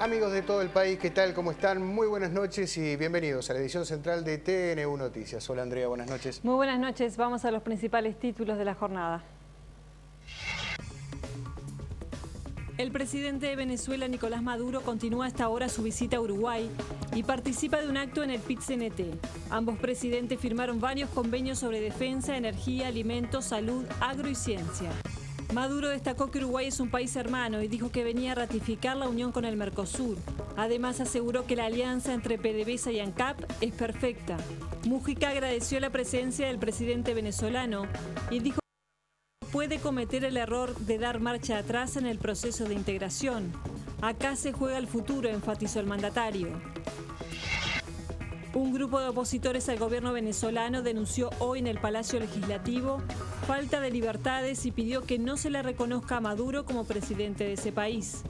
Amigos de todo el país, ¿qué tal? ¿Cómo están? Muy buenas noches y bienvenidos a la edición central de TNU Noticias. Hola Andrea, buenas noches. Muy buenas noches, vamos a los principales títulos de la jornada. El presidente de Venezuela, Nicolás Maduro, continúa hasta ahora su visita a Uruguay y participa de un acto en el PIT-CNT. Ambos presidentes firmaron varios convenios sobre defensa, energía, alimentos, salud, agro y ciencia. Maduro destacó que Uruguay es un país hermano y dijo que venía a ratificar la unión con el Mercosur. Además aseguró que la alianza entre PDVSA y ANCAP es perfecta. Mujica agradeció la presencia del presidente venezolano y dijo que puede cometer el error de dar marcha atrás en el proceso de integración. Acá se juega el futuro, enfatizó el mandatario. Un grupo de opositores al gobierno venezolano denunció hoy en el Palacio Legislativo falta de libertades y pidió que no se le reconozca a Maduro como presidente de ese país.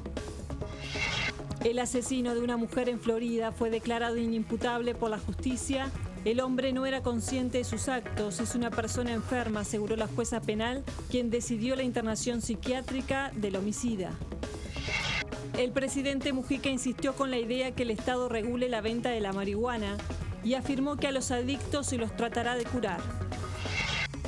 El asesino de una mujer en Florida fue declarado inimputable por la justicia. El hombre no era consciente de sus actos, es una persona enferma, aseguró la jueza penal, quien decidió la internación psiquiátrica del homicida. El presidente Mujica insistió con la idea que el Estado regule la venta de la marihuana y afirmó que a los adictos se los tratará de curar.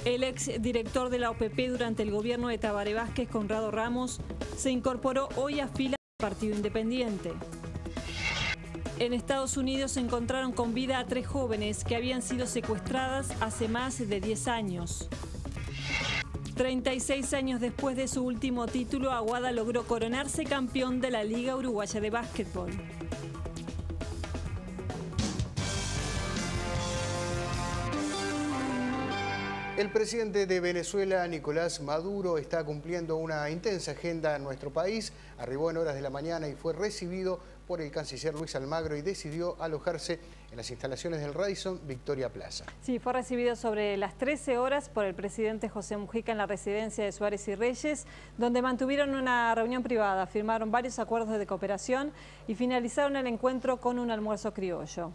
El exdirector de la OPP durante el gobierno de Tabaré Vázquez, Conrado Ramos, se incorporó hoy a filas del Partido Independiente. En Estados Unidos se encontraron con vida a 3 jóvenes que habían sido secuestradas hace más de 10 años. 36 años después de su último título, Aguada logró coronarse campeón de la Liga Uruguaya de Básquetbol. El presidente de Venezuela, Nicolás Maduro, está cumpliendo una intensa agenda en nuestro país. Arribó en horas de la mañana y fue recibido por el canciller Luis Almagro y decidió alojarse en las instalaciones del Radisson Victoria Plaza. Sí, fue recibido sobre las 13 horas por el presidente José Mujica en la residencia de Suárez y Reyes, donde mantuvieron una reunión privada, firmaron varios acuerdos de cooperación y finalizaron el encuentro con un almuerzo criollo.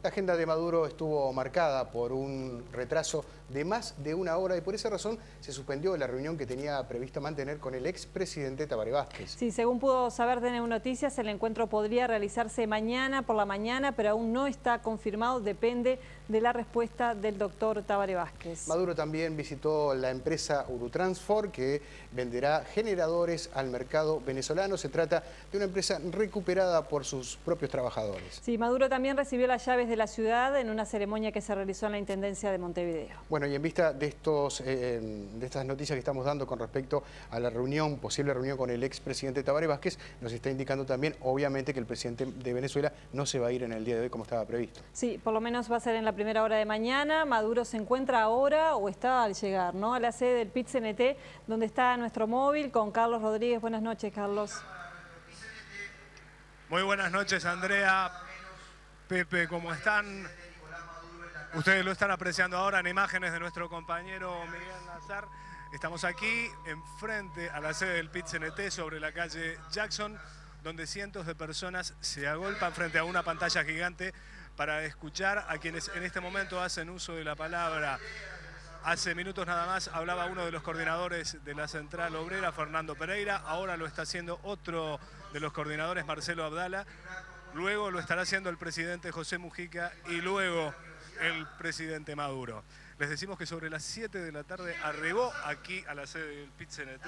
La agenda de Maduro estuvo marcada por un retraso de más de 1 hora y por esa razón se suspendió la reunión que tenía prevista mantener con el expresidente Tabaré Vázquez. Sí, según pudo saber TNU Noticias, el encuentro podría realizarse mañana por la mañana, pero aún no está confirmado, depende de la respuesta del doctor Tabaré Vázquez. Maduro también visitó la empresa Urutransfor, que venderá generadores al mercado venezolano. Se trata de una empresa recuperada por sus propios trabajadores. Sí, Maduro también recibió las llaves de la ciudad en una ceremonia que se realizó en la Intendencia de Montevideo. Bueno, y en vista de estas noticias que estamos dando con respecto a la reunión, posible reunión con el expresidente Tabaré Vázquez, nos está indicando también, obviamente, que el presidente de Venezuela no se va a ir en el día de hoy como estaba previsto. Sí, por lo menos va a ser en la primera hora de mañana. Maduro se encuentra ahora o está al llegar, ¿no?, a la sede del PIT-CNT, donde está nuestro móvil con Carlos Rodríguez. Buenas noches, Carlos. Muy buenas noches, Andrea. Pepe, ¿cómo están? Ustedes lo están apreciando ahora en imágenes de nuestro compañero Miguel Nazar. Estamos aquí enfrente a la sede del PIT-CNT sobre la calle Jackson, donde cientos de personas se agolpan frente a una pantalla gigante para escuchar a quienes en este momento hacen uso de la palabra. Hace minutos nada más hablaba uno de los coordinadores de la Central Obrera, Fernando Pereira. Ahora lo está haciendo otro de los coordinadores, Marcelo Abdala. Luego lo estará haciendo el presidente José Mujica y luego el presidente Maduro. Les decimos que sobre las 7 de la tarde arribó aquí a la sede del PIT-CNT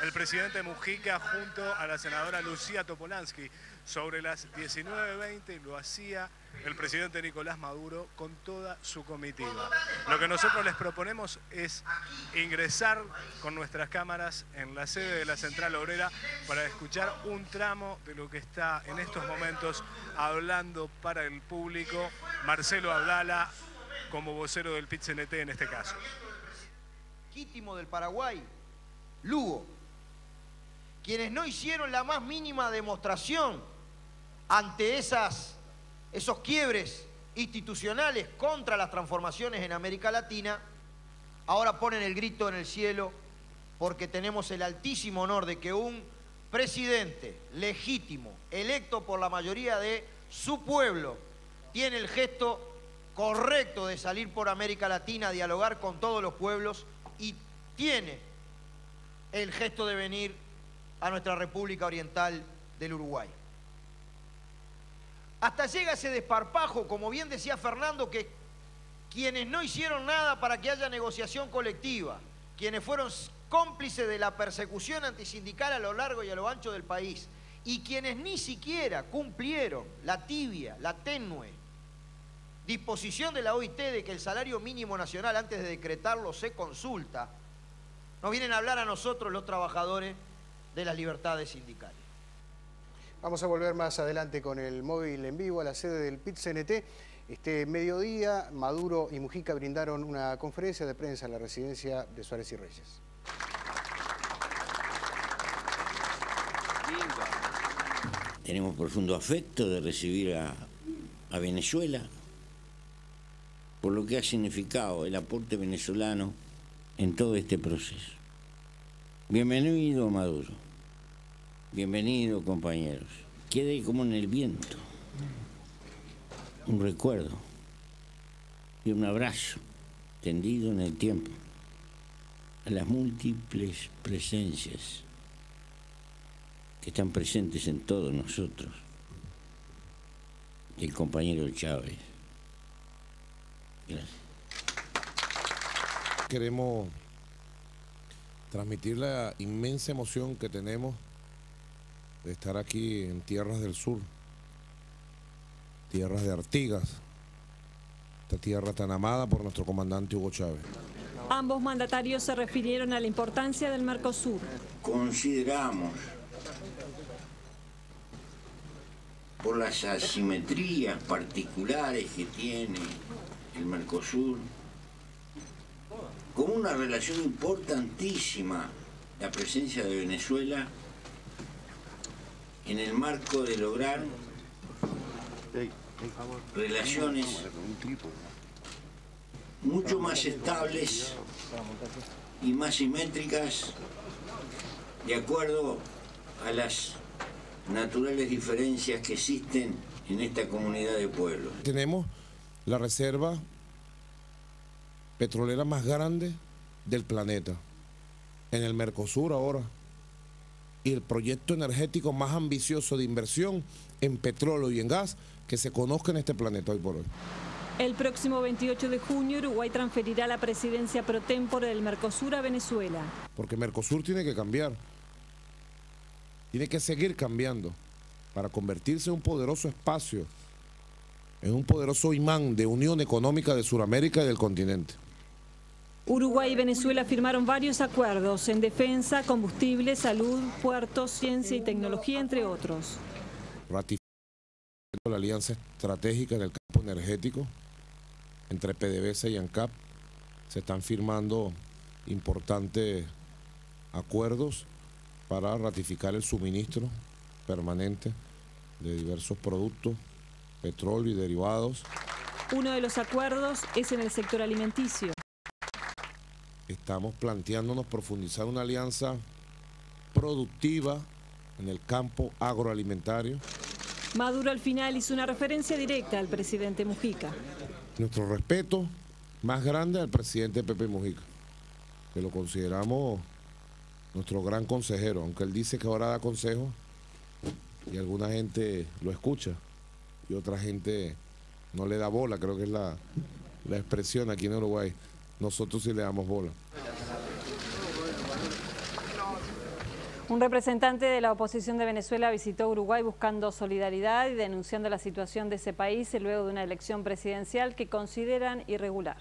el presidente Mujica junto a la senadora Lucía Topolansky. Sobre las 19:20 lo hacía el presidente Nicolás Maduro con toda su comitiva. Lo que nosotros les proponemos es ingresar con nuestras cámaras en la sede de la Central Obrera para escuchar un tramo de lo que está en estos momentos hablando para el público Marcelo Abdala, como vocero del PIT-CNT en este caso. Legítimo del Paraguay, Lugo, quienes no hicieron la más mínima demostración ante esos quiebres institucionales contra las transformaciones en América Latina, ahora ponen el grito en el cielo porque tenemos el altísimo honor de que un presidente legítimo, electo por la mayoría de su pueblo, tiene el gesto correcto de salir por América Latina a dialogar con todos los pueblos y tiene el gesto de venir a nuestra República Oriental del Uruguay. Hasta llega ese desparpajo, como bien decía Fernando, que quienes no hicieron nada para que haya negociación colectiva, quienes fueron cómplices de la persecución antisindical a lo largo y a lo ancho del país, y quienes ni siquiera cumplieron la tibia, la tenue disposición de la OIT de que el salario mínimo nacional antes de decretarlo se consulta, nos vienen a hablar a nosotros los trabajadores de las libertades sindicales. Vamos a volver más adelante con el móvil en vivo a la sede del PIT-CNT. Este mediodía, Maduro y Mujica brindaron una conferencia de prensa en la residencia de Suárez y Reyes. Tenemos profundo afecto de recibir a Venezuela por lo que ha significado el aporte venezolano en todo este proceso. Bienvenido, Maduro. Bienvenido, compañeros. Quede como en el viento un recuerdo y un abrazo tendido en el tiempo a las múltiples presencias que están presentes en todos nosotros, el compañero Chávez. Gracias. Queremos transmitir la inmensa emoción que tenemos de estar aquí en tierras del sur, tierras de Artigas, esta tierra tan amada por nuestro comandante Hugo Chávez. Ambos mandatarios se refirieron a la importancia del Mercosur. Consideramos, por las asimetrías particulares que tiene el Mercosur, como una relación importantísima la presencia de Venezuela en el marco de lograr relaciones mucho más estables y más simétricas de acuerdo a las naturales diferencias que existen en esta comunidad de pueblos. Tenemos la reserva petrolera más grande del planeta, en el Mercosur ahora, y el proyecto energético más ambicioso de inversión en petróleo y en gas que se conozca en este planeta hoy por hoy. El próximo 28 de junio, Uruguay transferirá la presidencia pro tempore del Mercosur a Venezuela. Porque Mercosur tiene que cambiar, tiene que seguir cambiando para convertirse en un poderoso espacio, en un poderoso imán de unión económica de Sudamérica y del continente. Uruguay y Venezuela firmaron varios acuerdos en defensa, combustible, salud, puertos, ciencia y tecnología, entre otros. Ratificando la alianza estratégica en el campo energético entre PDVSA y ANCAP, se están firmando importantes acuerdos para ratificar el suministro permanente de diversos productos, petróleo y derivados. Uno de los acuerdos es en el sector alimenticio. Estamos planteándonos profundizar una alianza productiva en el campo agroalimentario. Maduro al final hizo una referencia directa al presidente Mujica. Nuestro respeto más grande al presidente Pepe Mujica, que lo consideramos nuestro gran consejero, aunque él dice que ahora da consejos y alguna gente lo escucha y otra gente no le da bola, creo que es la expresión aquí en Uruguay. Nosotros sí le damos bola. Un representante de la oposición de Venezuela visitó Uruguay buscando solidaridad y denunciando la situación de ese país luego de una elección presidencial que consideran irregular.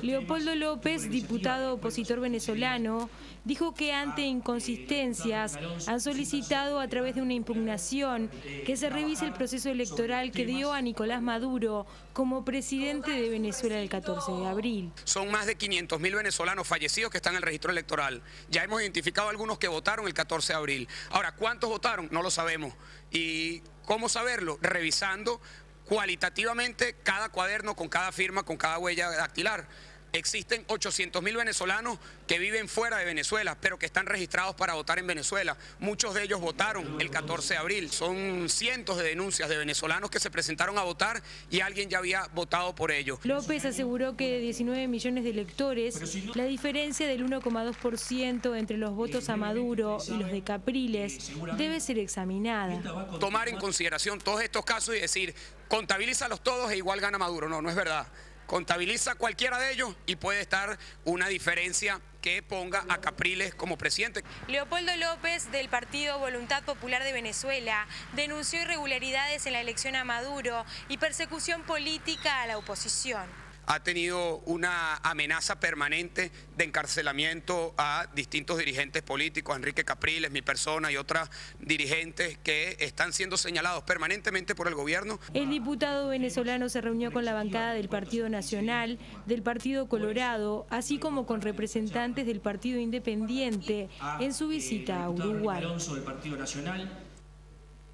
Leopoldo López, diputado opositor venezolano, dijo que ante inconsistencias han solicitado a través de una impugnación que se revise el proceso electoral que dio a Nicolás Maduro como presidente de Venezuela el 14 de abril. Son más de 500.000 venezolanos fallecidos que están en el registro electoral. Ya hemos identificado algunos que votaron el 14 de abril. Ahora, ¿cuántos votaron? No lo sabemos. ¿Y cómo saberlo? Revisando cualitativamente cada cuaderno con cada firma, con cada huella dactilar. Existen 800.000 venezolanos que viven fuera de Venezuela, pero que están registrados para votar en Venezuela. Muchos de ellos votaron el 14 de abril. Son cientos de denuncias de venezolanos que se presentaron a votar y alguien ya había votado por ellos. López aseguró que de 19 millones de electores, la diferencia del 1,2% entre los votos a Maduro y los de Capriles debe ser examinada. Tomar en consideración todos estos casos y decir, contabilízalos todos e igual gana Maduro. No, no es verdad. Contabiliza cualquiera de ellos y puede estar una diferencia que ponga a Capriles como presidente. Leopoldo López, del Partido Voluntad Popular de Venezuela, denunció irregularidades en la elección a Maduro y persecución política a la oposición. Ha tenido una amenaza permanente de encarcelamiento a distintos dirigentes políticos, Enrique Capriles, mi persona y otras dirigentes que están siendo señalados permanentemente por el gobierno. El diputado venezolano se reunió con la bancada del Partido Nacional, del Partido Colorado, así como con representantes del Partido Independiente en su visita a Uruguay.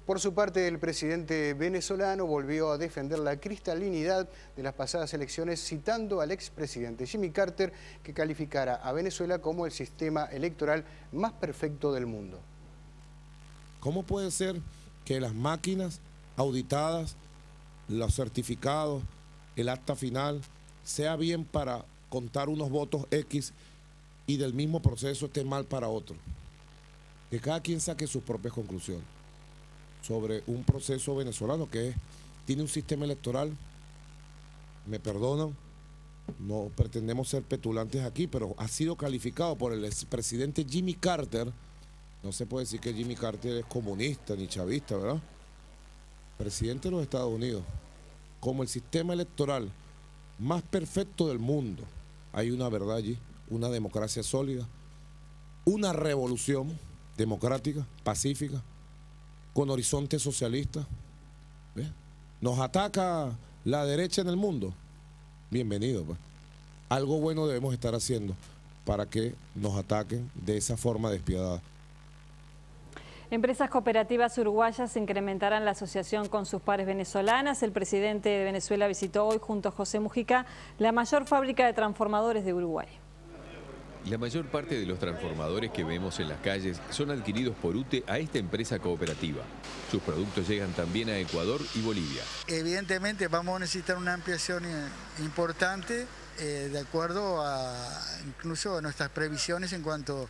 Por su parte, el presidente venezolano volvió a defender la cristalinidad de las pasadas elecciones, citando al expresidente Jimmy Carter, que calificara a Venezuela como el sistema electoral más perfecto del mundo. ¿Cómo puede ser que las máquinas auditadas, los certificados, el acta final, sea bien para contar unos votos X y del mismo proceso esté mal para otro? Que cada quien saque sus propias conclusiones sobre un proceso venezolano que tiene un sistema electoral, me perdonan, no pretendemos ser petulantes aquí, pero ha sido calificado por el expresidente Jimmy Carter. No se puede decir que Jimmy Carter es comunista ni chavista, ¿verdad? Presidente de los Estados Unidos, como el sistema electoral más perfecto del mundo. Hay una verdad allí, una democracia sólida, una revolución democrática, pacífica, con horizonte socialista. ¿Ves? Nos ataca la derecha en el mundo. Bienvenido, pues. Algo bueno debemos estar haciendo para que nos ataquen de esa forma despiadada. Empresas cooperativas uruguayas incrementarán la asociación con sus pares venezolanas. El presidente de Venezuela visitó hoy, junto a José Mujica, la mayor fábrica de transformadores de Uruguay. La mayor parte de los transformadores que vemos en las calles son adquiridos por UTE a esta empresa cooperativa. Sus productos llegan también a Ecuador y Bolivia. Evidentemente vamos a necesitar una ampliación importante de acuerdo a incluso a nuestras previsiones en cuanto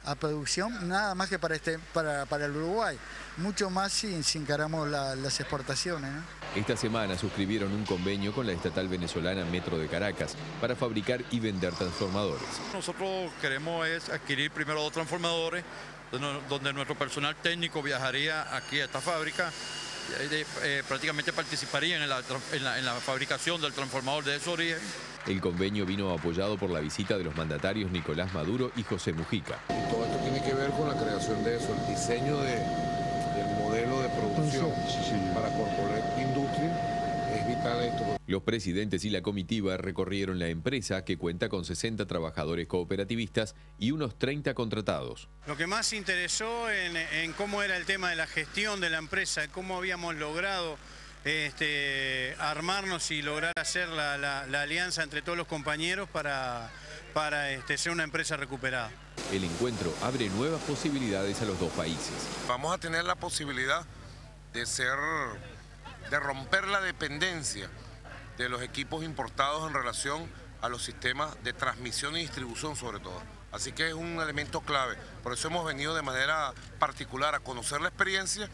a producción, nada más que para el Uruguay, mucho más si encaramos las exportaciones, ¿no? Esta semana suscribieron un convenio con la estatal venezolana Metro de Caracas para fabricar y vender transformadores. Nosotros queremos adquirir primero 2 transformadores, donde nuestro personal técnico viajaría aquí a esta fábrica, prácticamente participarían en la fabricación del transformador de ese origen. El convenio vino apoyado por la visita de los mandatarios Nicolás Maduro y José Mujica. Y todo esto tiene que ver con la creación de eso, el diseño del modelo de producción para Corporet Industria. Es vital esto. Los presidentes y la comitiva recorrieron la empresa, que cuenta con 60 trabajadores cooperativistas y unos 30 contratados. Lo que más interesó en cómo era el tema de la gestión de la empresa, cómo habíamos logrado armarnos y lograr hacer la alianza entre todos los compañeros para ser una empresa recuperada. El encuentro abre nuevas posibilidades a los dos países. Vamos a tener la posibilidad de romper la dependencia de los equipos importados en relación a los sistemas de transmisión y distribución sobre todo. Así que es un elemento clave. Por eso hemos venido de manera particular a conocer la experiencia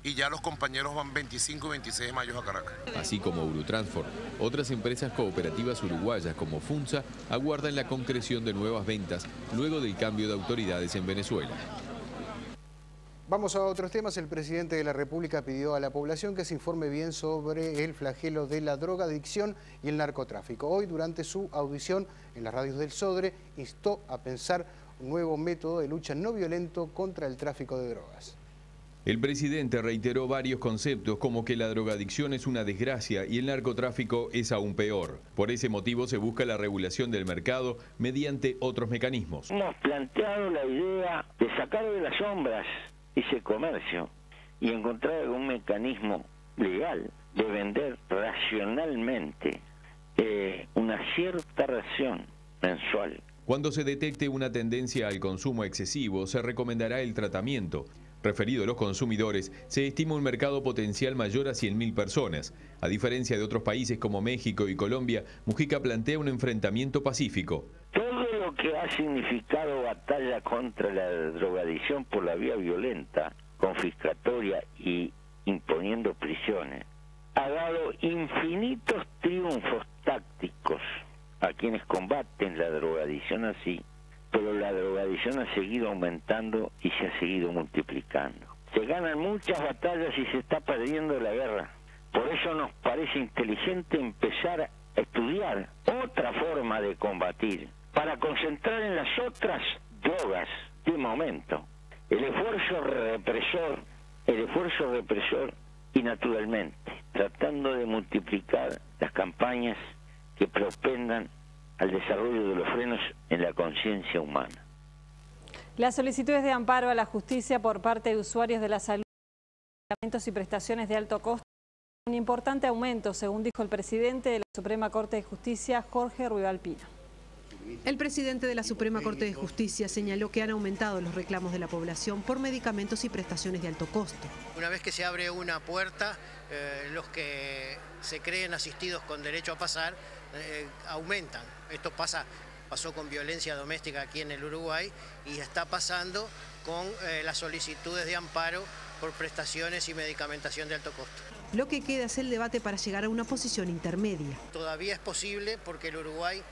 y ya los compañeros van 25 y 26 de mayo a Caracas. Así como Urutransport, otras empresas cooperativas uruguayas como FUNSA aguardan la concreción de nuevas ventas luego del cambio de autoridades en Venezuela. Vamos a otros temas. El presidente de la República pidió a la población que se informe bien sobre el flagelo de la drogadicción y el narcotráfico. Hoy, durante su audición en las radios del Sodre, instó a pensar un nuevo método de lucha no violento contra el tráfico de drogas. El presidente reiteró varios conceptos como que la drogadicción es una desgracia y el narcotráfico es aún peor. Por ese motivo se busca la regulación del mercado mediante otros mecanismos. Hemos planteado la idea de sacar de las sombras ese comercio y encontrar algún mecanismo legal de vender racionalmente una cierta ración mensual. Cuando se detecte una tendencia al consumo excesivo, se recomendará el tratamiento. Referido a los consumidores, se estima un mercado potencial mayor a 100.000 personas. A diferencia de otros países como México y Colombia, Mujica plantea un enfrentamiento pacífico. Todo lo que ha significado batalla contra la drogadicción por la vía violenta, confiscatoria y imponiendo prisiones, ha dado infinitos triunfos tácticos a quienes combaten la drogadicción así, pero la drogadicción ha seguido aumentando y se ha seguido multiplicando. Se ganan muchas batallas y se está perdiendo la guerra. Por eso nos parece inteligente empezar a estudiar otra forma de combatir, para concentrar en las otras drogas de momento. El esfuerzo represor y naturalmente tratando de multiplicar las campañas que propendan al desarrollo de los frenos en la conciencia humana. Las solicitudes de amparo a la justicia por parte de usuarios de la salud, medicamentos y prestaciones de alto costo, un importante aumento, según dijo el presidente de la Suprema Corte de Justicia, Jorge Ruibalpino. El presidente de la Suprema Corte de Justicia señaló que han aumentado los reclamos de la población por medicamentos y prestaciones de alto costo. Una vez que se abre una puerta, los que se creen asistidos con derecho a pasar aumentan. Esto pasó con violencia doméstica aquí en el Uruguay y está pasando con las solicitudes de amparo por prestaciones y medicamentación de alto costo. Lo que queda es el debate para llegar a una posición intermedia. Todavía es posible porque el Uruguay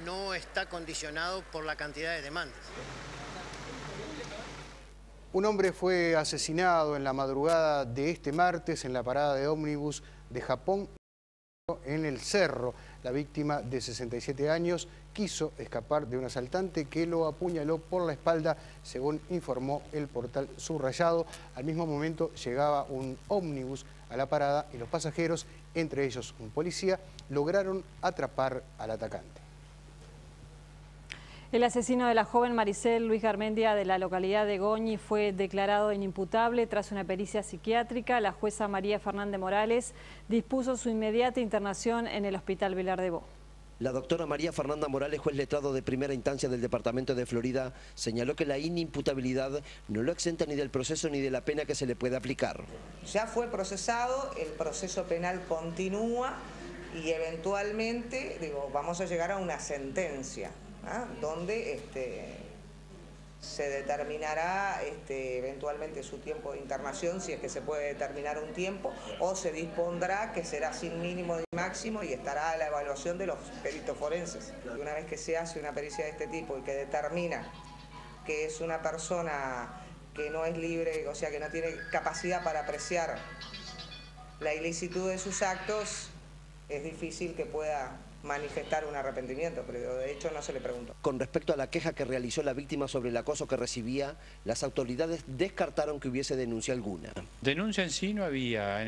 no está condicionado por la cantidad de demandas. Un hombre fue asesinado en la madrugada de este martes en la parada de ómnibus de Japón en el Cerro. La víctima, de 67 años, quiso escapar de un asaltante que lo apuñaló por la espalda, según informó el portal Subrayado. Al mismo momento llegaba un ómnibus a la parada y los pasajeros, entre ellos un policía, lograron atrapar al atacante. El asesino de la joven Maricel Luis Garmendia de la localidad de Goñi fue declarado inimputable tras una pericia psiquiátrica. La jueza María Fernández Morales dispuso su inmediata internación en el Hospital Vilar de Bo. La doctora María Fernanda Morales, juez letrado de primera instancia del Departamento de Florida, señaló que la inimputabilidad no lo exenta ni del proceso ni de la pena que se le puede aplicar. Ya fue procesado, el proceso penal continúa y eventualmente, vamos a llegar a una sentencia, donde se determinará eventualmente su tiempo de internación, si es que se puede determinar un tiempo, o se dispondrá que será sin mínimo ni máximo y estará a la evaluación de los peritos forenses. Y una vez que se hace una pericia de este tipo y que determina que es una persona que no es libre, o sea que no tiene capacidad para apreciar la ilicitud de sus actos, es difícil que pueda manifestar un arrepentimiento, pero de hecho no se le preguntó. Con respecto a la queja que realizó la víctima sobre el acoso que recibía, las autoridades descartaron que hubiese denuncia alguna. Denuncia en sí no había.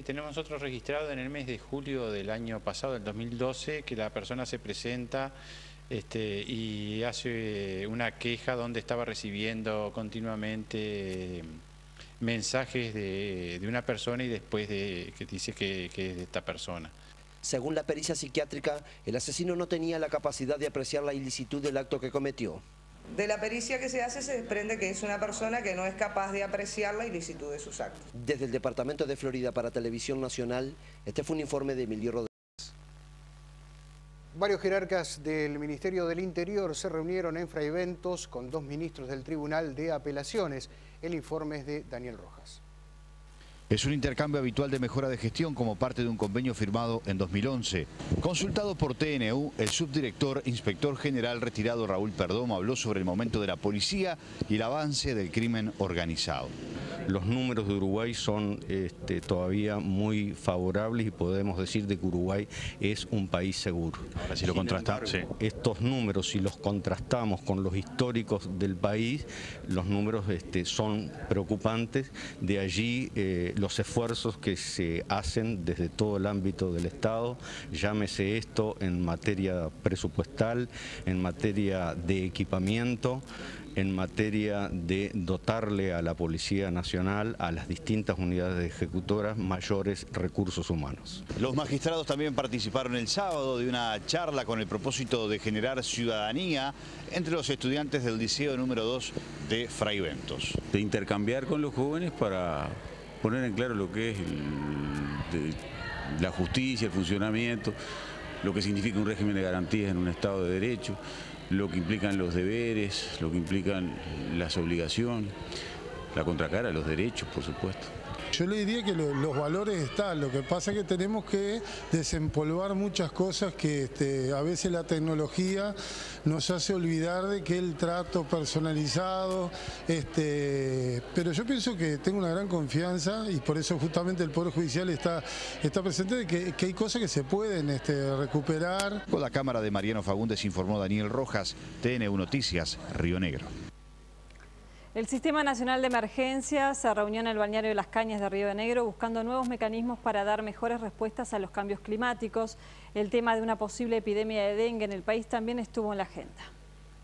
Tenemos nosotros registrado en el mes de julio del año pasado, del 2012, que la persona se presenta y hace una queja donde estaba recibiendo continuamente mensajes de una persona y después que dice que es de esta persona. Según la pericia psiquiátrica, el asesino no tenía la capacidad de apreciar la ilicitud del acto que cometió. De la pericia que se hace se desprende que es una persona que no es capaz de apreciar la ilicitud de sus actos. Desde el Departamento de Florida para Televisión Nacional, este fue un informe de Emilio Rodríguez. Varios jerarcas del Ministerio del Interior se reunieron en Fraiventos con 2 ministros del Tribunal de Apelaciones. El informe es de Daniel Rojas. Es un intercambio habitual de mejora de gestión como parte de un convenio firmado en 2011. Consultado por TNU, el subdirector inspector general retirado Raúl Perdomo habló sobre el momento de la policía y el avance del crimen organizado. Los números de Uruguay son todavía muy favorables y podemos decir de que Uruguay es un país seguro. Ahora si lo contrastamos, sí. Estos números, si los contrastamos con los históricos del país, los números son preocupantes. De allí los esfuerzos que se hacen desde todo el ámbito del Estado, llámese esto en materia presupuestal, en materia de equipamiento, en materia de dotarle a la Policía Nacional, a las distintas unidades ejecutoras, mayores recursos humanos. Los magistrados también participaron el sábado de una charla con el propósito de generar ciudadanía entre los estudiantes del Liceo número 2 de Fray Bentos. De intercambiar con los jóvenes para poner en claro lo que es la justicia, el funcionamiento, lo que significa un régimen de garantías en un Estado de Derecho, lo que implican los deberes, lo que implican las obligaciones, la contracara de los derechos, por supuesto. Yo le diría que los valores están, lo que pasa es que tenemos que desempolvar muchas cosas que a veces la tecnología nos hace olvidar de que el trato personalizado, pero yo pienso que tengo una gran confianza y por eso justamente el Poder Judicial está presente de que hay cosas que se pueden recuperar. Con la cámara de Mariano Fagundes informó Daniel Rojas, TNU Noticias, Río Negro. El Sistema Nacional de Emergencias se reunió en el balneario de Las Cañas de Río Negro buscando nuevos mecanismos para dar mejores respuestas a los cambios climáticos. El tema de una posible epidemia de dengue en el país también estuvo en la agenda.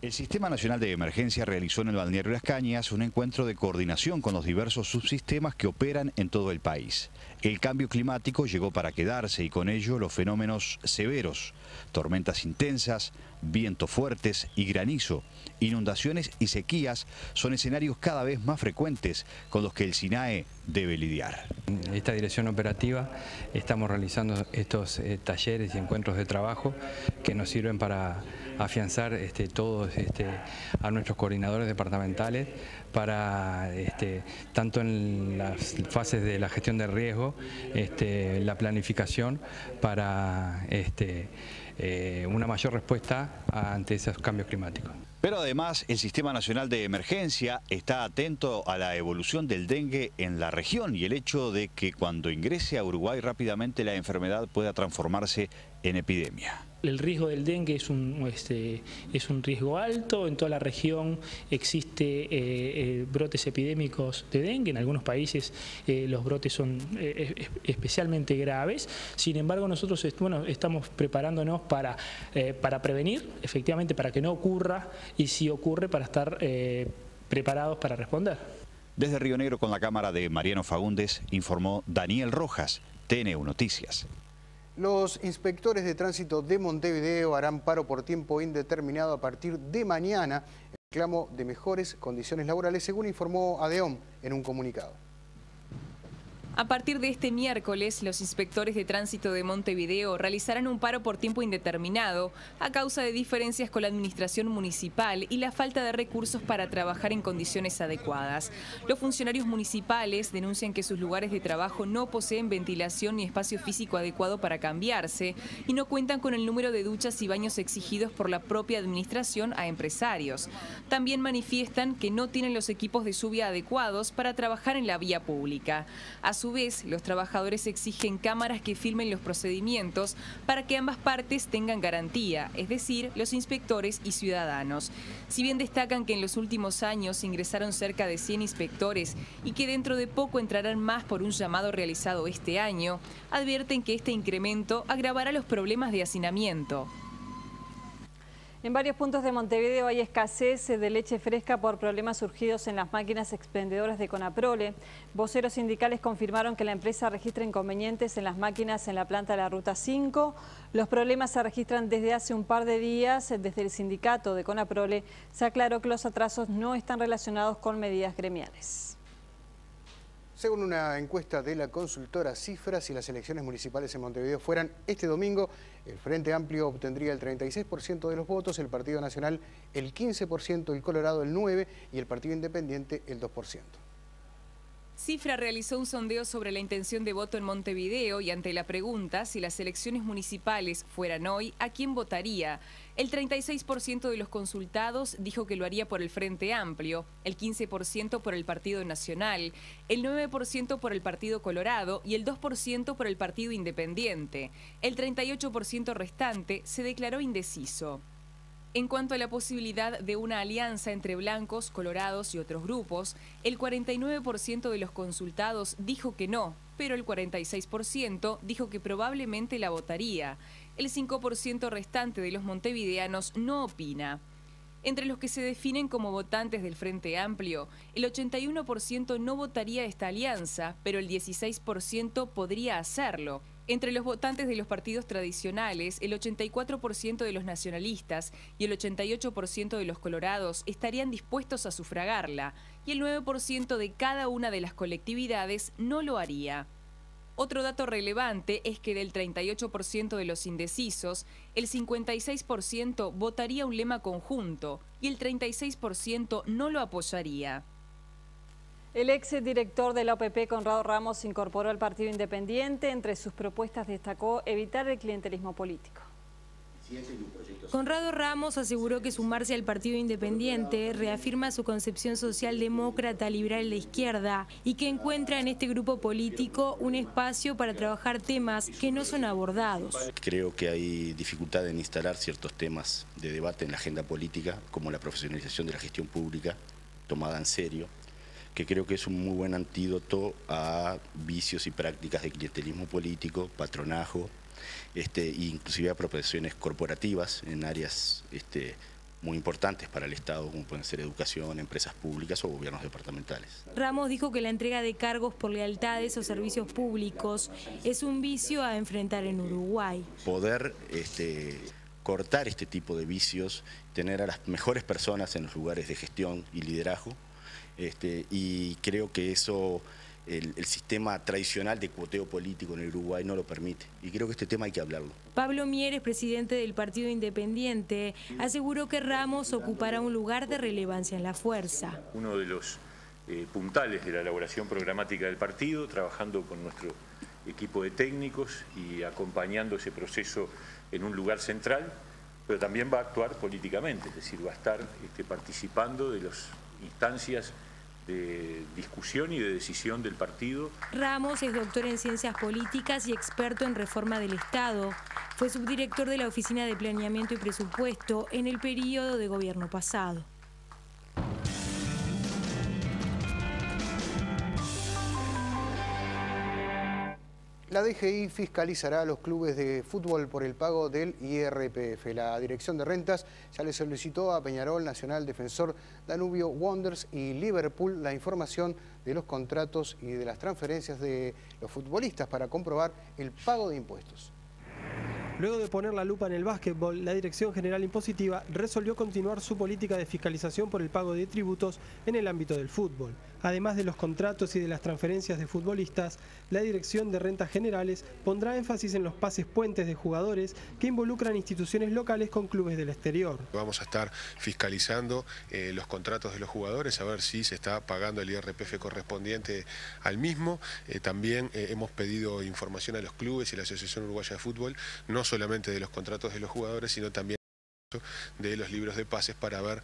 El Sistema Nacional de Emergencia realizó en el balneario Las Cañas un encuentro de coordinación con los diversos subsistemas que operan en todo el país. El cambio climático llegó para quedarse y con ello los fenómenos severos, tormentas intensas, vientos fuertes y granizo, inundaciones y sequías son escenarios cada vez más frecuentes con los que el SINAE debe lidiar. Esta dirección operativa estamos realizando estos talleres y encuentros de trabajo que nos sirven para afianzar todos a nuestros coordinadores departamentales para tanto en las fases de la gestión de riesgo, la planificación para una mayor respuesta ante esos cambios climáticos. Pero además el Sistema Nacional de Emergencia está atento a la evolución del dengue en la región y el hecho de que cuando ingrese a Uruguay rápidamente la enfermedad pueda transformarse en epidemia. El riesgo del dengue es un riesgo alto, en toda la región existe brotes epidémicos de dengue, en algunos países los brotes son especialmente graves, sin embargo nosotros estamos preparándonos para prevenir, efectivamente para que no ocurra y si ocurre para estar preparados para responder. Desde Río Negro con la cámara de Mariano Fagundes informó Daniel Rojas, TNU Noticias. Los inspectores de tránsito de Montevideo harán paro por tiempo indeterminado a partir de mañana en reclamo de mejores condiciones laborales, según informó ADEOM en un comunicado. A partir de este miércoles, los inspectores de tránsito de Montevideo realizarán un paro por tiempo indeterminado a causa de diferencias con la administración municipal y la falta de recursos para trabajar en condiciones adecuadas. Los funcionarios municipales denuncian que sus lugares de trabajo no poseen ventilación ni espacio físico adecuado para cambiarse y no cuentan con el número de duchas y baños exigidos por la propia administración a empresarios. También manifiestan que no tienen los equipos de lluvia adecuados para trabajar en la vía pública. A su vez, los trabajadores exigen cámaras que filmen los procedimientos para que ambas partes tengan garantía, es decir, los inspectores y ciudadanos. Si bien destacan que en los últimos años ingresaron cerca de 100 inspectores y que dentro de poco entrarán más por un llamado realizado este año, advierten que este incremento agravará los problemas de hacinamiento. En varios puntos de Montevideo hay escasez de leche fresca por problemas surgidos en las máquinas expendedoras de Conaprole. Voceros sindicales confirmaron que la empresa registra inconvenientes en las máquinas en la planta de la Ruta 5. Los problemas se registran desde hace un par de días. Desde el sindicato de Conaprole se aclaró que los atrasos no están relacionados con medidas gremiales. Según una encuesta de la consultora Cifra, si las elecciones municipales en Montevideo fueran este domingo, el Frente Amplio obtendría el 36% de los votos, el Partido Nacional el 15%, el Colorado el 9% y el Partido Independiente el 2%. Cifra realizó un sondeo sobre la intención de voto en Montevideo y ante la pregunta si las elecciones municipales fueran hoy, ¿a quién votaría? El 36% de los consultados dijo que lo haría por el Frente Amplio, el 15% por el Partido Nacional, el 9% por el Partido Colorado y el 2% por el Partido Independiente. El 38% restante se declaró indeciso. En cuanto a la posibilidad de una alianza entre blancos, colorados y otros grupos, el 49% de los consultados dijo que no, pero el 46% dijo que probablemente la votaría. El 5% restante de los montevideanos no opina. Entre los que se definen como votantes del Frente Amplio, el 81% no votaría esta alianza, pero el 16% podría hacerlo. Entre los votantes de los partidos tradicionales, el 84% de los nacionalistas y el 88% de los colorados estarían dispuestos a sufragarla, y el 9% de cada una de las colectividades no lo haría. Otro dato relevante es que del 38% de los indecisos, el 56% votaría un lema conjunto y el 36% no lo apoyaría. El ex director de la OPP, Conrado Ramos, se incorporó al Partido Independiente. Entre sus propuestas destacó evitar el clientelismo político. Conrado Ramos aseguró que sumarse al Partido Independiente reafirma su concepción socialdemócrata liberal de izquierda y que encuentra en este grupo político un espacio para trabajar temas que no son abordados. Creo que hay dificultad en instalar ciertos temas de debate en la agenda política, como la profesionalización de la gestión pública tomada en serio, que creo que es un muy buen antídoto a vicios y prácticas de clientelismo político, patronajo, inclusive apropiaciones corporativas en áreas muy importantes para el Estado, como pueden ser educación, empresas públicas o gobiernos departamentales. Ramos dijo que la entrega de cargos por lealtades o servicios públicos es un vicio a enfrentar en Uruguay. Poder cortar este tipo de vicios, tener a las mejores personas en los lugares de gestión y liderazgo, y creo que eso el sistema tradicional de cuoteo político en el Uruguay no lo permite, y creo que este tema hay que hablarlo. Pablo Mieres, presidente del Partido Independiente, aseguró que Ramos ocupará un lugar de relevancia en la fuerza. Uno de los puntales de la elaboración programática del partido, trabajando con nuestro equipo de técnicos y acompañando ese proceso en un lugar central, pero también va a actuar políticamente, es decir, va a estar participando de las instancias de discusión y de decisión del partido. Ramos es doctor en Ciencias Políticas y experto en reforma del Estado. Fue subdirector de la Oficina de Planeamiento y Presupuesto en el periodo de gobierno pasado. La DGI fiscalizará a los clubes de fútbol por el pago del IRPF. La Dirección de Rentas ya le solicitó a Peñarol, Nacional, Defensor, Danubio, Wanderers y Liverpool la información de los contratos y de las transferencias de los futbolistas para comprobar el pago de impuestos. Luego de poner la lupa en el básquetbol, la Dirección General Impositiva resolvió continuar su política de fiscalización por el pago de tributos en el ámbito del fútbol. Además de los contratos y de las transferencias de futbolistas, la Dirección de Rentas Generales pondrá énfasis en los pases puentes de jugadores que involucran instituciones locales con clubes del exterior. Vamos a estar fiscalizando los contratos de los jugadores, a ver si se está pagando el IRPF correspondiente al mismo. También hemos pedido información a los clubes y a la Asociación Uruguaya de Fútbol, no solamente de los contratos de los jugadores, sino también de los libros de pases para ver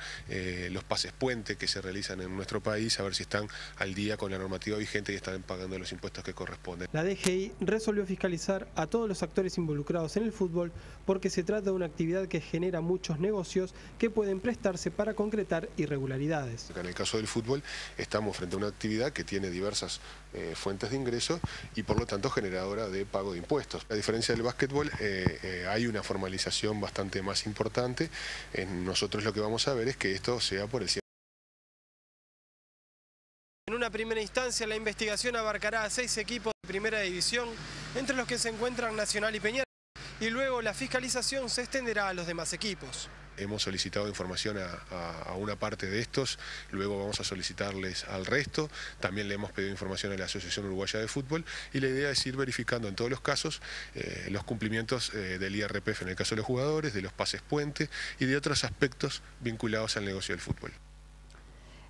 los pases puente que se realizan en nuestro país, a ver si están al día con la normativa vigente y están pagando los impuestos que corresponden. La DGI resolvió fiscalizar a todos los actores involucrados en el fútbol porque se trata de una actividad que genera muchos negocios que pueden prestarse para concretar irregularidades. En el caso del fútbol estamos frente a una actividad que tiene diversas fuentes de ingresos y por lo tanto generadora de pago de impuestos. A diferencia del básquetbol hay una formalización bastante más importante. Nosotros lo que vamos a ver es que esto sea por el 100%. En una primera instancia la investigación abarcará a 6 equipos de primera división, entre los que se encuentran Nacional y Peñarol, y luego la fiscalización se extenderá a los demás equipos. Hemos solicitado información a una parte de estos, luego vamos a solicitarles al resto, también le hemos pedido información a la Asociación Uruguaya de Fútbol y la idea es ir verificando en todos los casos los cumplimientos del IRPF en el caso de los jugadores, de los pases puente y de otros aspectos vinculados al negocio del fútbol.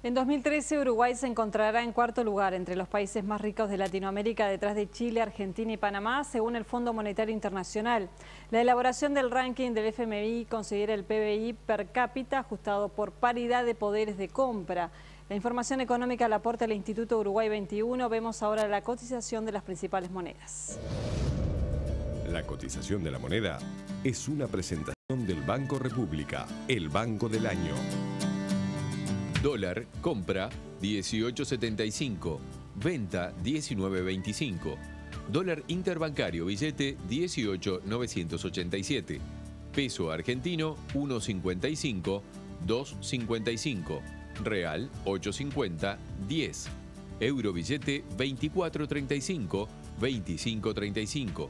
En 2013 Uruguay se encontrará en cuarto lugar entre los países más ricos de Latinoamérica detrás de Chile, Argentina y Panamá, según el Fondo Monetario Internacional. La elaboración del ranking del FMI considera el PBI per cápita ajustado por paridad de poderes de compra. La información económica la aporta el Instituto Uruguay 21. Vemos ahora la cotización de las principales monedas. La cotización de la moneda es una presentación del Banco República, el banco del año. Dólar, compra 18.75, venta 19.25. Dólar interbancario, billete 18.987. Peso argentino 1.55, 2,55. Real 8,50, 10. Eurobillete 24,35, 25,35.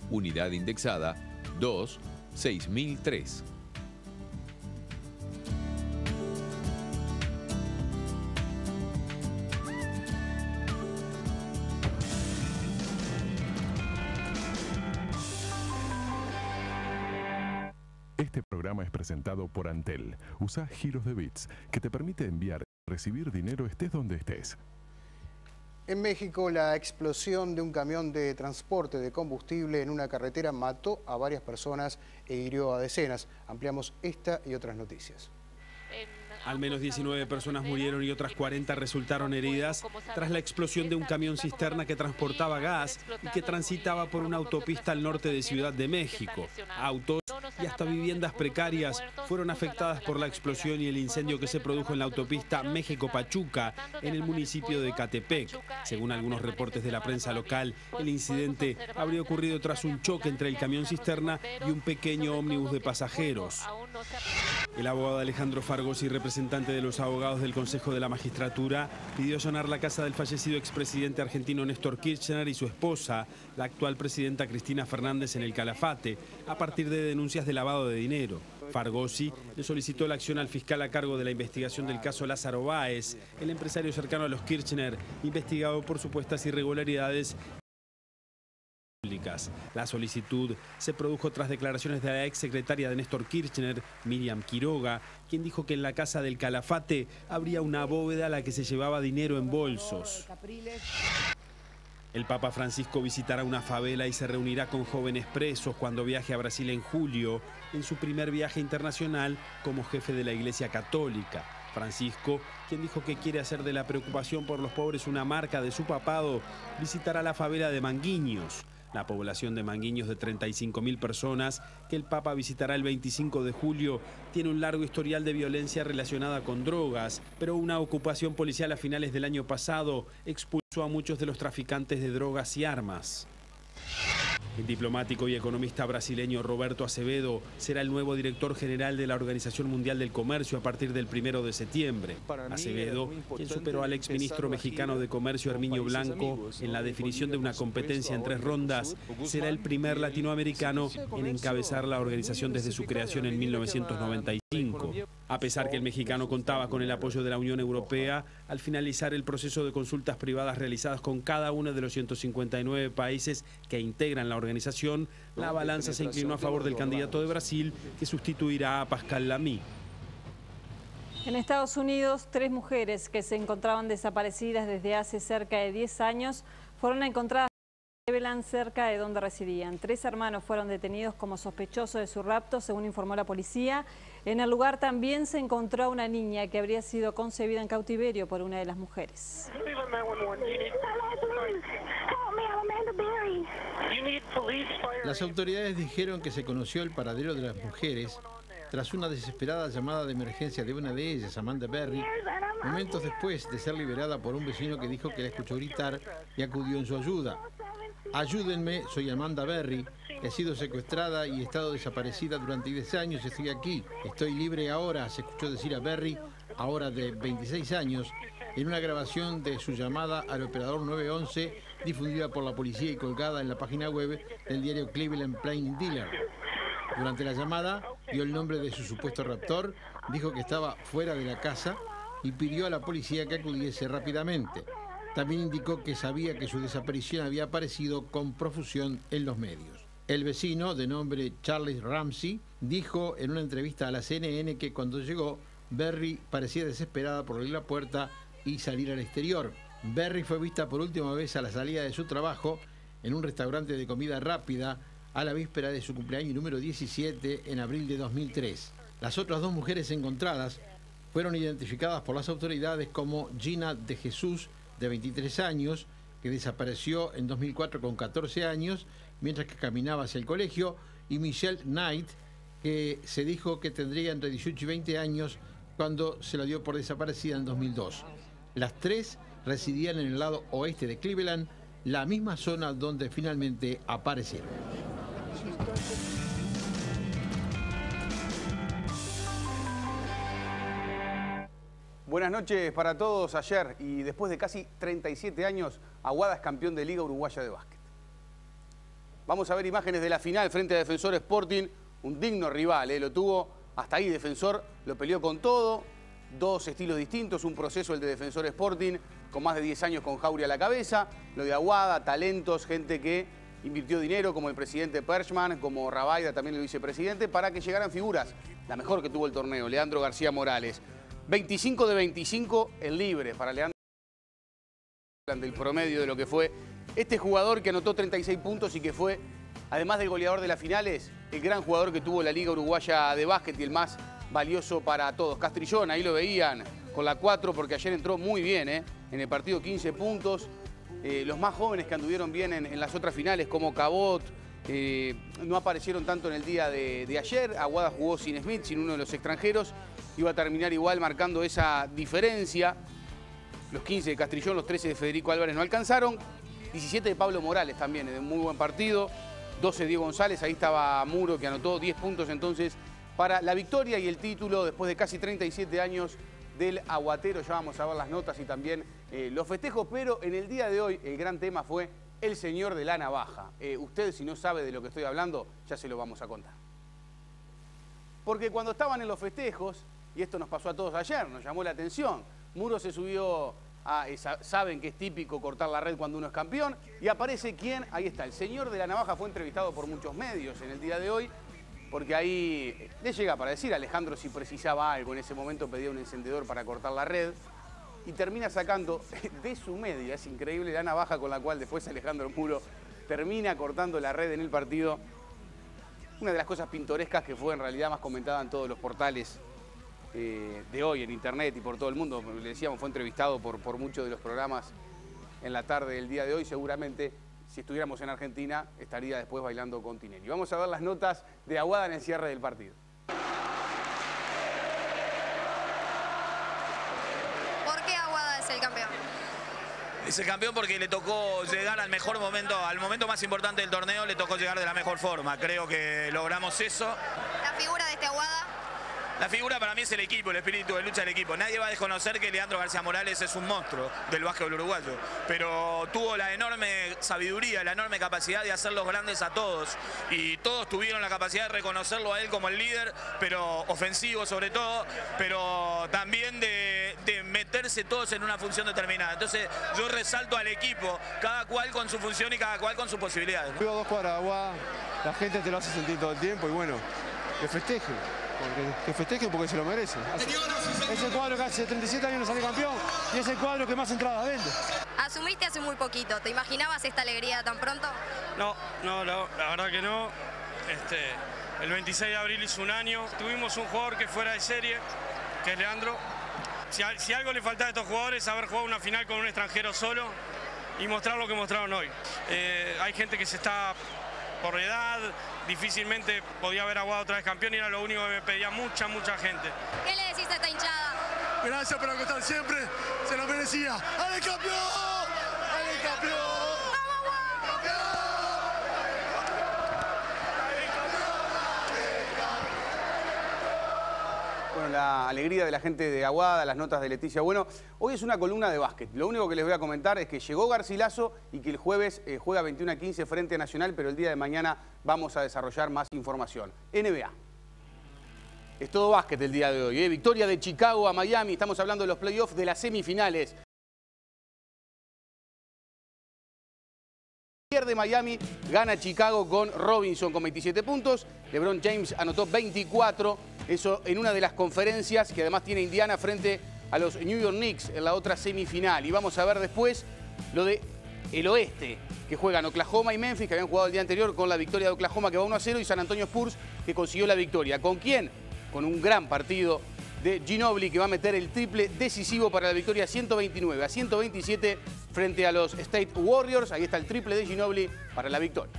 Unidad indexada 2, 6003. Este programa es presentado por Antel. Usa giros de bits que te permite enviar y recibir dinero estés donde estés. En México, la explosión de un camión de transporte de combustible en una carretera mató a varias personas e hirió a decenas. Ampliamos esta y otras noticias. Al menos 19 personas murieron y otras 40 resultaron heridas tras la explosión de un camión cisterna que transportaba gas y que transitaba por una autopista al norte de Ciudad de México. Autos y hasta viviendas precarias fueron afectadas por la explosión y el incendio que se produjo en la autopista México-Pachuca, en el municipio de Ecatepec. Según algunos reportes de la prensa local, el incidente habría ocurrido tras un choque entre el camión cisterna y un pequeño ómnibus de pasajeros. El abogado Alejandro Fargosi, representante de los abogados del Consejo de la Magistratura, pidió allanar la casa del fallecido expresidente argentino Néstor Kirchner y su esposa, la actual presidenta Cristina Fernández, en el Calafate, a partir de denuncias de lavado de dinero. Fargosi le solicitó la acción al fiscal a cargo de la investigación del caso Lázaro Báez, el empresario cercano a los Kirchner, investigado por supuestas irregularidades. La solicitud se produjo tras declaraciones de la exsecretaria de Néstor Kirchner, Miriam Quiroga, quien dijo que en la casa del Calafate habría una bóveda a la que se llevaba dinero en bolsos. El Papa Francisco visitará una favela y se reunirá con jóvenes presos cuando viaje a Brasil en julio, en su primer viaje internacional como jefe de la Iglesia Católica. Francisco, quien dijo que quiere hacer de la preocupación por los pobres una marca de su papado, visitará la favela de Manguinhos. La población de Manguinhos, de 35.000 personas, que el Papa visitará el 25 de julio, tiene un largo historial de violencia relacionada con drogas, pero una ocupación policial a finales del año pasado expulsó a muchos de los traficantes de drogas y armas. El diplomático y economista brasileño Roberto Acevedo será el nuevo director general de la Organización Mundial del Comercio a partir del 1 de septiembre. Acevedo, quien superó al exministro mexicano de Comercio Herminio Blanco en la definición de una competencia en 3 rondas, será el primer latinoamericano en encabezar la organización desde su creación en 1995. A pesar que el mexicano contaba con el apoyo de la Unión Europea, al finalizar el proceso de consultas privadas realizadas con cada uno de los 159 países que integran la organización, la balanza se inclinó a favor del candidato de Brasil, que sustituirá a Pascal Lamy. En Estados Unidos, 3 mujeres que se encontraban desaparecidas desde hace cerca de 10 años fueron encontradas en Cleveland, cerca de donde residían. 3 hermanos fueron detenidos como sospechosos de su rapto, según informó la policía. En el lugar también se encontró a una niña que habría sido concebida en cautiverio por una de las mujeres. Las autoridades dijeron que se conoció el paradero de las mujeres tras una desesperada llamada de emergencia de una de ellas, Amanda Berry, momentos después de ser liberada por un vecino que dijo que la escuchó gritar y acudió en su ayuda. Ayúdenme, soy Amanda Berry, he sido secuestrada y he estado desaparecida durante 10 años y estoy aquí. Estoy libre ahora, se escuchó decir a Berry, ahora de 26 años, en una grabación de su llamada al operador 911 difundida por la policía y colgada en la página web del diario Cleveland Plain Dealer. Durante la llamada dio el nombre de su supuesto raptor, dijo que estaba fuera de la casa y pidió a la policía que acudiese rápidamente. También indicó que sabía que su desaparición había aparecido con profusión en los medios. El vecino, de nombre Charles Ramsey, dijo en una entrevista a la CNN que cuando llegó, Berry parecía desesperada por abrir la puerta y salir al exterior. Berry fue vista por última vez a la salida de su trabajo en un restaurante de comida rápida a la víspera de su cumpleaños número 17 en abril de 2003. Las otras 2 mujeres encontradas fueron identificadas por las autoridades como Gina de Jesús, de 23 años, que desapareció en 2004 con 14 años, mientras que caminaba hacia el colegio, y Michelle Knight, que se dijo que tendría entre 18 y 20 años cuando se la dio por desaparecida en 2002. Las 3 residían en el lado oeste de Cleveland, la misma zona donde finalmente aparecieron. Buenas noches para todos. Ayer y después de casi 37 años, Aguada es campeón de Liga Uruguaya de Básquet. Vamos a ver imágenes de la final frente a Defensor Sporting, un digno rival, lo tuvo hasta ahí Defensor, lo peleó con todo, dos estilos distintos, un proceso el de Defensor Sporting, con más de 10 años con Jauregui a la cabeza, lo de Aguada, talentos, gente que invirtió dinero, como el presidente Perchman, como Rabaida, también el vicepresidente, para que llegaran figuras. La mejor que tuvo el torneo, Leandro García Morales. 25 de 25 en libre para Leandro, del promedio de lo que fue este jugador que anotó 36 puntos y que fue, además del goleador de las finales, el gran jugador que tuvo la Liga Uruguaya de Básquet y el más valioso para todos. Castrillón, ahí lo veían con la 4 porque ayer entró muy bien, en el partido 15 puntos. Los más jóvenes que anduvieron bien en las otras finales, como Cabot, no aparecieron tanto en el día de ayer. Aguada jugó sin Smith, sin uno de los extranjeros. Iba a terminar igual marcando esa diferencia. Los 15 de Castrillón, los 13 de Federico Álvarez no alcanzaron. 17 de Pablo Morales también, de un muy buen partido. 12 de Diego González, ahí estaba Muro que anotó 10 puntos entonces para la victoria y el título después de casi 37 años del Aguatero. Ya vamos a ver las notas y también los festejos, pero en el día de hoy el gran tema fue el señor de la navaja. Usted, si no sabe de lo que estoy hablando, ya se lo vamos a contar. Porque cuando estaban en los festejos, y esto nos pasó a todos ayer, nos llamó la atención, Muro se subió a... saben que es típico cortar la red cuando uno es campeón, y aparece ¿quién? Ahí está, el señor de la navaja. Fue entrevistado por muchos medios en el día de hoy, porque ahí le llega para decir a Alejandro si precisaba algo. En ese momento pedía un encendedor para cortar la red, y termina sacando de su media, es increíble, la navaja con la cual después Alejandro Muro termina cortando la red en el partido. Una de las cosas pintorescas que fue en realidad más comentada en todos los portales de hoy, en internet y por todo el mundo. Le decíamos, fue entrevistado por muchos de los programas en la tarde del día de hoy. Seguramente, si estuviéramos en Argentina, estaría después bailando con Tinelli. Vamos a ver las notas de Aguada en el cierre del partido. ¿Por qué Aguada es el campeón? Es el campeón porque le tocó llegar al mejor momento, al momento más importante del torneo, le tocó llegar de la mejor forma. Creo que logramos eso. ¿La figura de este Aguada? La figura para mí es el equipo, el espíritu de lucha del equipo. Nadie va a desconocer que Leandro García Morales es un monstruo del básquetbol uruguayo, pero tuvo la enorme sabiduría, la enorme capacidad de hacerlos grandes a todos, y todos tuvieron la capacidad de reconocerlo a él como el líder, pero ofensivo sobre todo, pero también de meterse todos en una función determinada. Entonces yo resalto al equipo, cada cual con su función y cada cual con sus posibilidades, ¿no? Vivo 2 cuadras de Aguada, la gente te lo hace sentir todo el tiempo y bueno, que festeje. Que festeje porque se lo merece. Es el cuadro que hace 37 años no sale campeón y es el cuadro que más entradas vende. Asumiste hace muy poquito, ¿te imaginabas esta alegría tan pronto? No, la verdad que no. El 26 de abril hizo un año. Tuvimos un jugador que fuera de serie, que es Leandro. Si algo le faltaba a estos jugadores es haber jugado una final con un extranjero solo y mostrar lo que mostraron hoy. Hay gente que se está... por edad, difícilmente podía haber Aguada otra vez campeón y era lo único que me pedía mucha gente. ¿Qué le decís a esta hinchada? Gracias por acotar siempre, se lo merecía. ¡Ale campeón! ¡Ale campeón! Bueno, la alegría de la gente de Aguada, las notas de Leticia Bueno. Hoy es una columna de básquet. Lo único que les voy a comentar es que llegó Garcilaso y que el jueves juega 21:15 frente a Nacional, pero el día de mañana vamos a desarrollar más información. NBA. Es todo básquet el día de hoy. Victoria de Chicago a Miami. Estamos hablando de los playoffs de las semifinales. Pierde Miami, gana Chicago con Robinson con 27 puntos. LeBron James anotó 24. Eso en una de las conferencias que además tiene Indiana frente a los New York Knicks en la otra semifinal. Y vamos a ver después lo de el oeste, que juegan Oklahoma y Memphis, que habían jugado el día anterior con la victoria de Oklahoma que va 1-0, y San Antonio Spurs, que consiguió la victoria. ¿Con quién? Con un gran partido de Ginobili, que va a meter el triple decisivo para la victoria 129-127 frente a los State Warriors. Ahí está el triple de Ginobili para la victoria.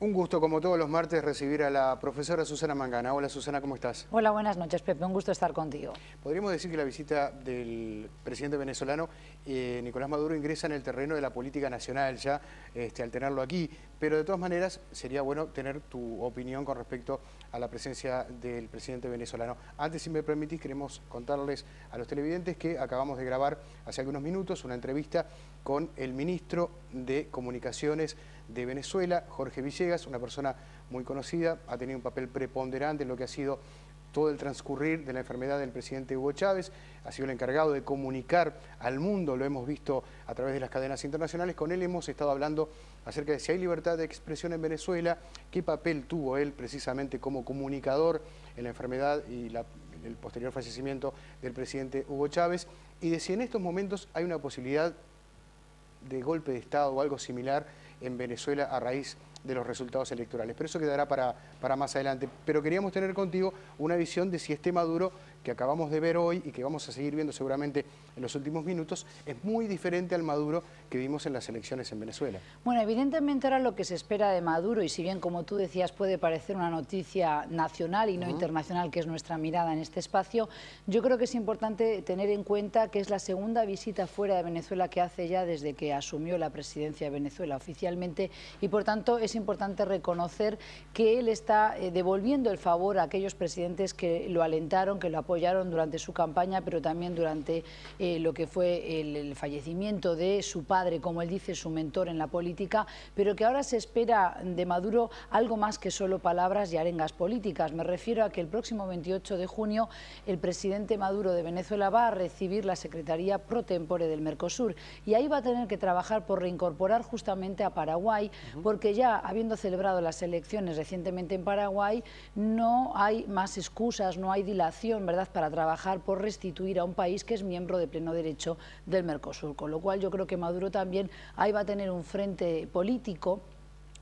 Un gusto, como todos los martes, recibir a la profesora Susana Mangana. Hola Susana, ¿cómo estás? Hola, buenas noches Pepe, un gusto estar contigo. Podríamos decir que la visita del presidente venezolano Nicolás Maduro ingresa en el terreno de la política nacional ya al tenerlo aquí, pero de todas maneras sería bueno tener tu opinión con respecto a la presencia del presidente venezolano. Antes, si me permitís, queremos contarles a los televidentes que acabamos de grabar hace algunos minutos una entrevista con el ministro de Comunicaciones de Venezuela, Jorge Villegas, una persona muy conocida, ha tenido un papel preponderante en lo que ha sido todo el transcurrir de la enfermedad del presidente Hugo Chávez, ha sido el encargado de comunicar al mundo, lo hemos visto a través de las cadenas internacionales. Con él hemos estado hablando acerca de si hay libertad de expresión en Venezuela, qué papel tuvo él precisamente como comunicador en la enfermedad y el posterior fallecimiento del presidente Hugo Chávez, y de si en estos momentos hay una posibilidad de golpe de Estado o algo similar en Venezuela a raíz de los resultados electorales. Pero eso quedará para más adelante. Pero queríamos tener contigo una visión de si este Maduro que acabamos de ver hoy y que vamos a seguir viendo seguramente en los últimos minutos, es muy diferente al Maduro que vimos en las elecciones en Venezuela. Bueno, evidentemente ahora lo que se espera de Maduro, y si bien como tú decías puede parecer una noticia nacional y no internacional, que es nuestra mirada en este espacio, yo creo que es importante tener en cuenta que es la segunda visita fuera de Venezuela que hace ya desde que asumió la presidencia de Venezuela oficialmente, y por tanto es importante reconocer que él está devolviendo el favor a aquellos presidentes que lo alentaron, que lo apoyaron durante su campaña, pero también durante lo que fue el fallecimiento de su padre, como él dice, su mentor en la política, pero que ahora se espera de Maduro algo más que solo palabras y arengas políticas. Me refiero a que el próximo 28 de junio el presidente Maduro de Venezuela va a recibir la Secretaría Pro Tempore del Mercosur, y ahí va a tener que trabajar por reincorporar justamente a Paraguay, porque ya habiendo celebrado las elecciones recientemente en Paraguay, no hay más excusas, no hay dilación, ¿verdad?, para trabajar por restituir a un país que es miembro de pleno derecho del Mercosur, con lo cual yo creo que Maduro también ahí va a tener un frente político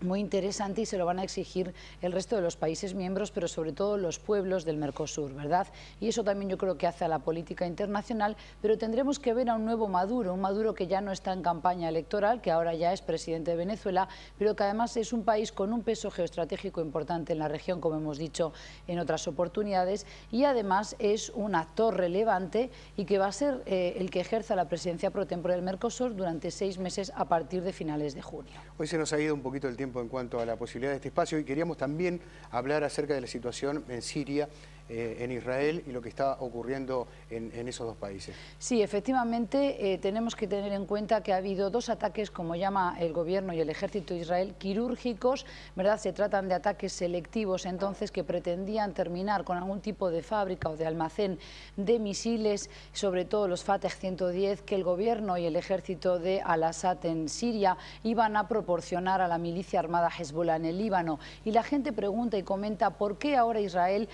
muy interesante y se lo van a exigir el resto de los países miembros, pero sobre todo los pueblos del Mercosur, ¿verdad? Y eso también yo creo que hace a la política internacional, pero tendremos que ver a un nuevo Maduro, un Maduro que ya no está en campaña electoral, que ahora ya es presidente de Venezuela, pero que además es un país con un peso geoestratégico importante en la región, como hemos dicho en otras oportunidades, y además es un actor relevante y que va a ser el que ejerza la presidencia pro tempore del Mercosur durante 6 meses a partir de finales de junio. Hoy se nos ha ido un poquito el tiempo en cuanto a la posibilidad de este espacio, y queríamos también hablar acerca de la situación en Siria, en Israel, y lo que está ocurriendo en esos dos países. Sí, efectivamente tenemos que tener en cuenta que ha habido 2 ataques, como llama el gobierno y el ejército de Israel, quirúrgicos, ¿verdad? Se tratan de ataques selectivos, entonces, que pretendían terminar con algún tipo de fábrica o de almacén de misiles, sobre todo los Fateh 110, que el gobierno y el ejército de Al-Assad en Siria iban a proporcionar a la milicia armada Hezbollah en el Líbano. Y la gente pregunta y comenta por qué ahora Israel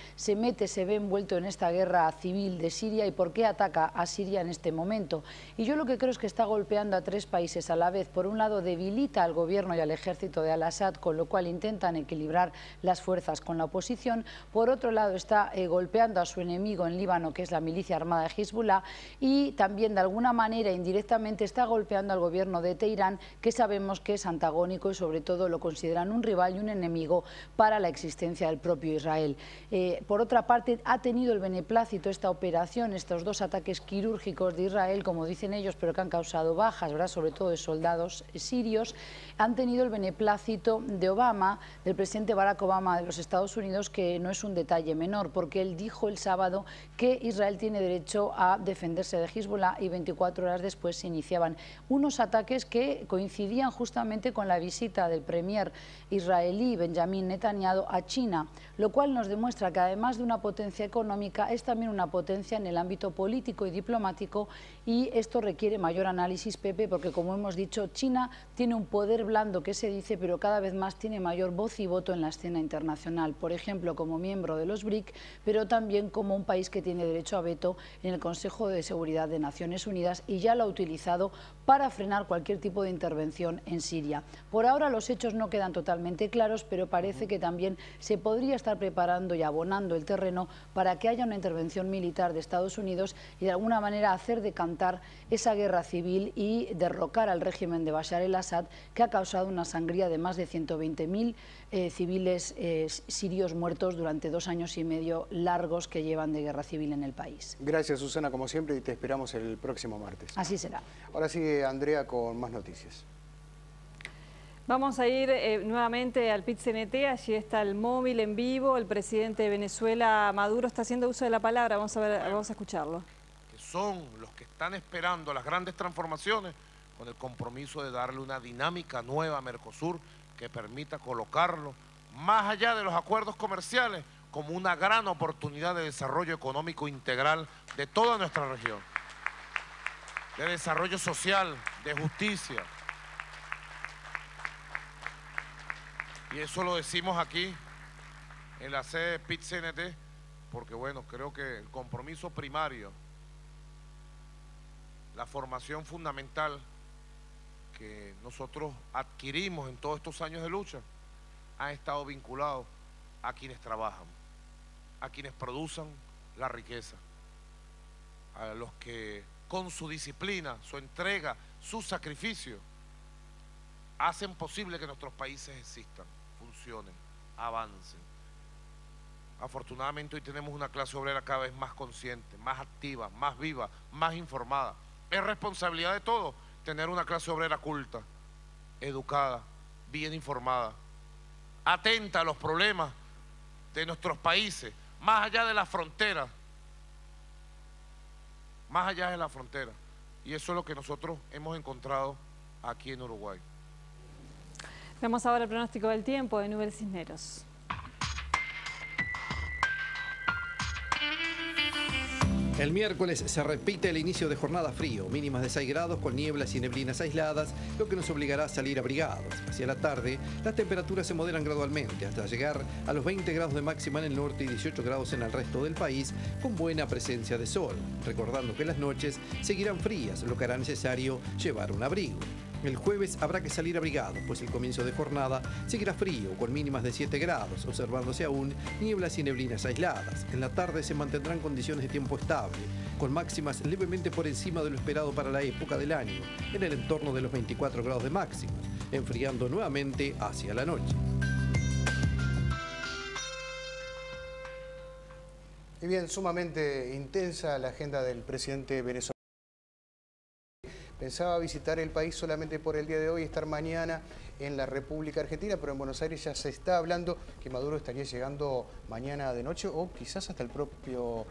se ve envuelto en esta guerra civil de Siria y por qué ataca a Siria en este momento. Y yo lo que creo es que está golpeando a 3 países a la vez. Por un lado, debilita al gobierno y al ejército de Al-Assad, con lo cual intentan equilibrar las fuerzas con la oposición. Por otro lado, está golpeando a su enemigo en Líbano, que es la milicia armada de Hezbollah, y también de alguna manera indirectamente está golpeando al gobierno de Teherán, que sabemos que es antagónico y sobre todo lo consideran un rival y un enemigo para la existencia del propio Israel. Por otra parte, ha tenido el beneplácito esta operación, estos 2 ataques quirúrgicos de Israel, como dicen ellos, pero que han causado bajas, ¿verdad?, sobre todo de soldados sirios, han tenido el beneplácito de Obama, del presidente Barack Obama de los Estados Unidos, que no es un detalle menor, porque él dijo el sábado que Israel tiene derecho a defenderse de Hezbollah, y 24 horas después se iniciaban unos ataques que coincidían justamente con la visita del premier israelí Benjamin Netanyahu a China, lo cual nos demuestra que además de una potencia económica es también una potencia en el ámbito político y diplomático, y esto requiere mayor análisis, Pepe, porque como hemos dicho, China tiene un poder blando que se dice, pero cada vez más tiene mayor voz y voto en la escena internacional, por ejemplo como miembro de los BRIC, pero también como un país que tiene derecho a veto en el Consejo de Seguridad de Naciones Unidas, y ya lo ha utilizado para frenar cualquier tipo de intervención en Siria. Por ahora los hechos no quedan totalmente claros, pero parece que también se podría estar preparando y abonando el terreno terreno para que haya una intervención militar de Estados Unidos y de alguna manera hacer decantar esa guerra civil y derrocar al régimen de Bashar el-Assad, que ha causado una sangría de más de 120.000 civiles sirios muertos durante 2 años y medio largos que llevan de guerra civil en el país. Gracias, Susana, como siempre, y te esperamos el próximo martes. Así será. Ahora sigue Andrea con más noticias. Vamos a ir nuevamente al PIT-CNT, allí está el móvil en vivo, el presidente de Venezuela, Maduro, está haciendo uso de la palabra, vamos a escucharlo. Que son los que están esperando las grandes transformaciones con el compromiso de darle una dinámica nueva a Mercosur que permita colocarlo más allá de los acuerdos comerciales como una gran oportunidad de desarrollo económico integral de toda nuestra región, de desarrollo social, de justicia. Y eso lo decimos aquí en la sede de PIT-CNT porque, bueno, creo que el compromiso primario, la formación fundamental que nosotros adquirimos en todos estos años de lucha, ha estado vinculado a quienes trabajan, a quienes producen la riqueza, a los que con su disciplina, su entrega, su sacrificio, hacen posible que nuestros países existan, funcionen, avancen. Afortunadamente hoy tenemos una clase obrera cada vez más consciente, más activa, más viva, más informada. Es responsabilidad de todos tener una clase obrera culta, educada, bien informada, atenta a los problemas de nuestros países, más allá de la frontera, más allá de la frontera. Y eso es lo que nosotros hemos encontrado aquí en Uruguay. Vamos ahora al pronóstico del tiempo de Nubes Cisneros. El miércoles se repite el inicio de jornada frío, mínimas de 6 grados con nieblas y neblinas aisladas, lo que nos obligará a salir abrigados. Hacia la tarde, las temperaturas se moderan gradualmente hasta llegar a los 20 grados de máxima en el norte y 18 grados en el resto del país, con buena presencia de sol, recordando que las noches seguirán frías, lo que hará necesario llevar un abrigo. El jueves habrá que salir abrigado, pues el comienzo de jornada seguirá frío, con mínimas de 7 grados, observándose aún nieblas y neblinas aisladas. En la tarde se mantendrán condiciones de tiempo estable, con máximas levemente por encima de lo esperado para la época del año, en el entorno de los 24 grados de máxima, enfriando nuevamente hacia la noche. Y bien, sumamente intensa la agenda del presidente venezolano. Pensaba visitar el país solamente por el día de hoy, estar mañana en la República Argentina, pero en Buenos Aires ya se está hablando que Maduro estaría llegando mañana de noche o quizás hasta el próximo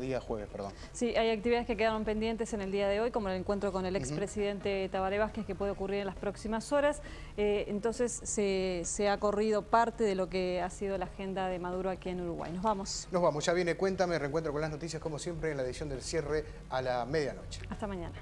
día jueves, perdón. Sí, hay actividades que quedaron pendientes en el día de hoy, como el encuentro con el expresidente Tabaré Vázquez, que puede ocurrir en las próximas horas. Entonces se ha corrido parte de lo que ha sido la agenda de Maduro aquí en Uruguay. Nos vamos. Nos vamos, ya viene Cuéntame, reencuentro con las noticias como siempre en la edición del cierre a la medianoche. Hasta mañana.